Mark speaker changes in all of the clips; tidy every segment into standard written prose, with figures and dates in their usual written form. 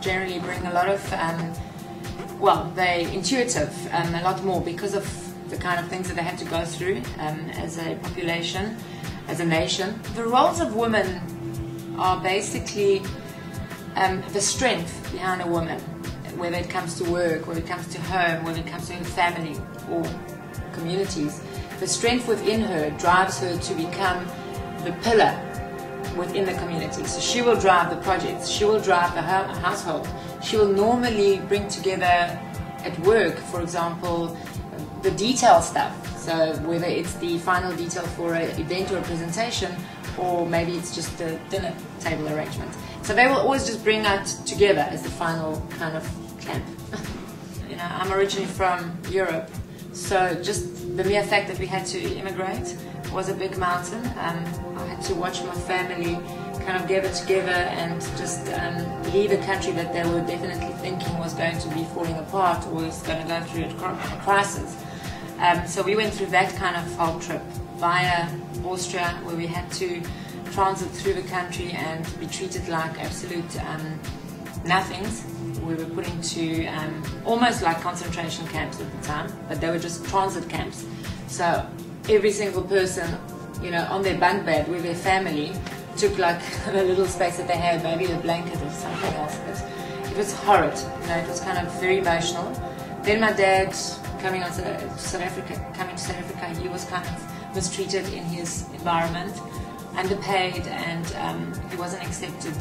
Speaker 1: generally bring a lot of, well, they're intuitive, a lot more because of the kind of things that they have to go through as a population, as a nation. The roles of women are basically the strength behind a woman, whether it comes to work, whether it comes to home, whether it comes to her family or communities. The strength within her drives her to become the pillar within the community. So she will drive the projects, she will drive the household, she will normally bring together at work, for example, the detail stuff. So whether it's the final detail for an event or a presentation, or maybe it's just the dinner table arrangement. So they will always just bring that together as the final kind of camp. You know, I'm originally from Europe, so just the mere fact that we had to immigrate was a big mountain. I had to watch my family kind of gather together and just leave a country that they were definitely thinking was going to be falling apart or was going to go through a crisis. So we went through that kind of whole trip via Austria, where we had to transit through the country and be treated like absolute nothings. We were put into almost like concentration camps at the time, but they were just transit camps. So every single person, you know, on their bunk bed with their family took like the little space that they had, maybe a blanket or something else. But it was horrid, you know, it was kind of very emotional. Then my dad, coming to South Africa, he was kind of mistreated in his environment, underpaid, and he wasn't accepted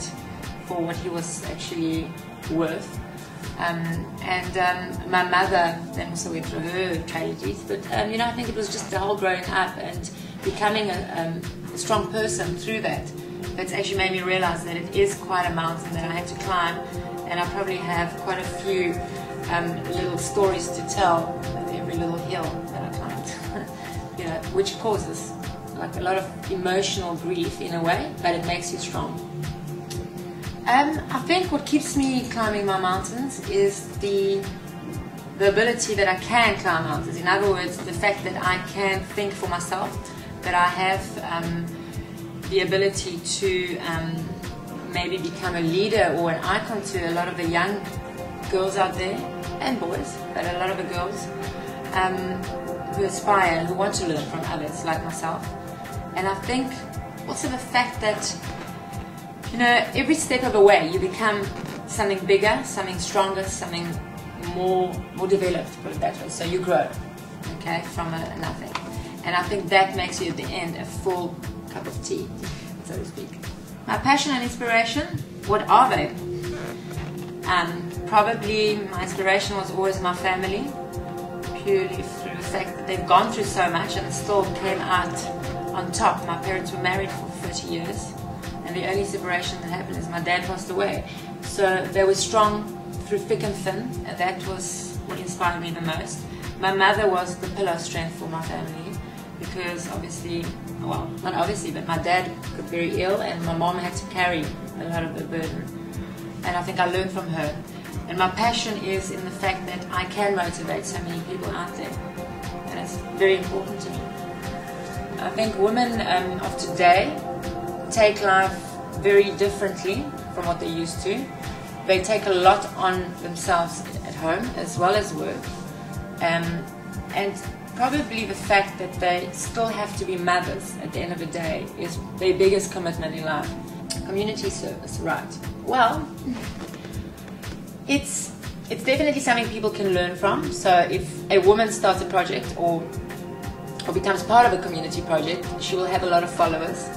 Speaker 1: for what he was actually worth. My mother then also went through her tragedies, but you know, I think it was just the whole growing up and becoming a strong person through that that's actually made me realize that it is quite a mountain that I had to climb, and I probably have quite a few little stories to tell at every little hill that I climbed, you know, which causes like a lot of emotional grief in a way, but it makes you strong. I think what keeps me climbing my mountains is the ability that I can climb mountains. In other words, the fact that I can think for myself, that I have the ability to maybe become a leader or an icon to a lot of the young girls out there, and boys, but a lot of the girls who aspire and who want to learn from others like myself. And I think also the fact that, you know, every step of the way you become something bigger, something stronger, something more developed, put it that way. So you grow, okay, from a nothing. And I think that makes you at the end a full cup of tea, so to speak. My passion and inspiration, what are they? Probably my inspiration was always my family, purely through the fact that they've gone through so much and still came out on top. My parents were married for 30 years, and the only separation that happened is my dad passed away. So they were strong through thick and thin, and that was what inspired me the most. My mother was the pillar of strength for my family, because obviously, well, not obviously, but my dad got very ill and my mom had to carry a lot of the burden. And I think I learned from her. And my passion is in the fact that I can motivate so many people out there, and it's very important to me. I think women of today take life very differently from what they used to. They take a lot on themselves at home as well as work, and probably the fact that they still have to be mothers at the end of the day is their biggest commitment in life. Community service, right? Well, it's definitely something people can learn from. So if a woman starts a project or becomes part of a community project, she will have a lot of followers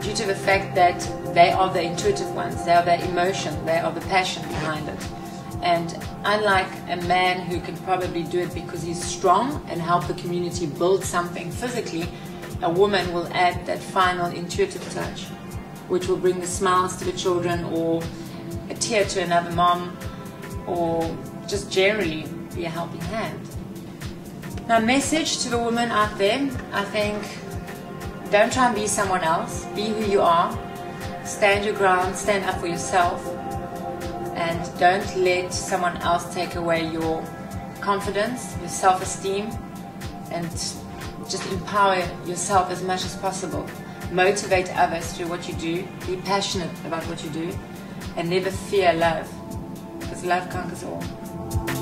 Speaker 1: due to the fact that they are the intuitive ones, they are the emotion, they are the passion behind it. And unlike a man who can probably do it because he's strong and help the community build something physically, a woman will add that final intuitive touch, which will bring the smiles to the children, or a tear to another mom, or just generally be a helping hand. Now, message to the women out there, I think, don't try and be someone else. Be who you are. Stand your ground, stand up for yourself, and don't let someone else take away your confidence, your self-esteem, and just empower yourself as much as possible. Motivate others through what you do, be passionate about what you do, and never fear love. love conquers all.